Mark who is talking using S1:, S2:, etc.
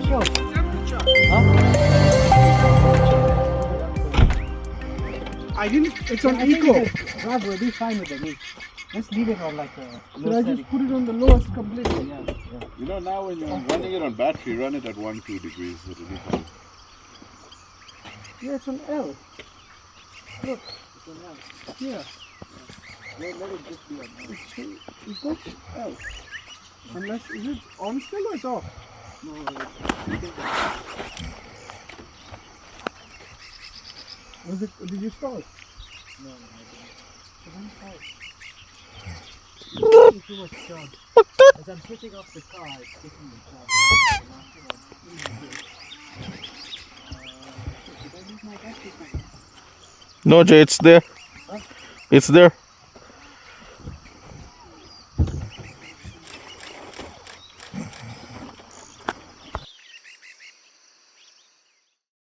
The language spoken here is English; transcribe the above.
S1: sure?
S2: Temperature.
S1: Huh?
S2: I didn't. It's on
S1: I think
S2: eco.
S1: Rob will be fine with the heat. Just leave it on like a
S2: Should
S1: low
S2: I
S1: setting.
S2: just put it on the lowest completely?
S1: Yeah, yeah.
S3: You know, now when you're running it on battery, run it at 1-2 degrees. It'll be fine.
S2: Yeah, it's on L. Look.
S1: It's on L.
S2: Yeah.
S1: Let it just be on L.
S2: It's got L. Unless, is it on still or it's off?
S1: No,
S2: Did you start?
S1: no, I didn't. Too much charge. As I'm switching off the car, it's taking the charge.
S4: No, Jay, it's there.
S1: Huh?
S4: It's there.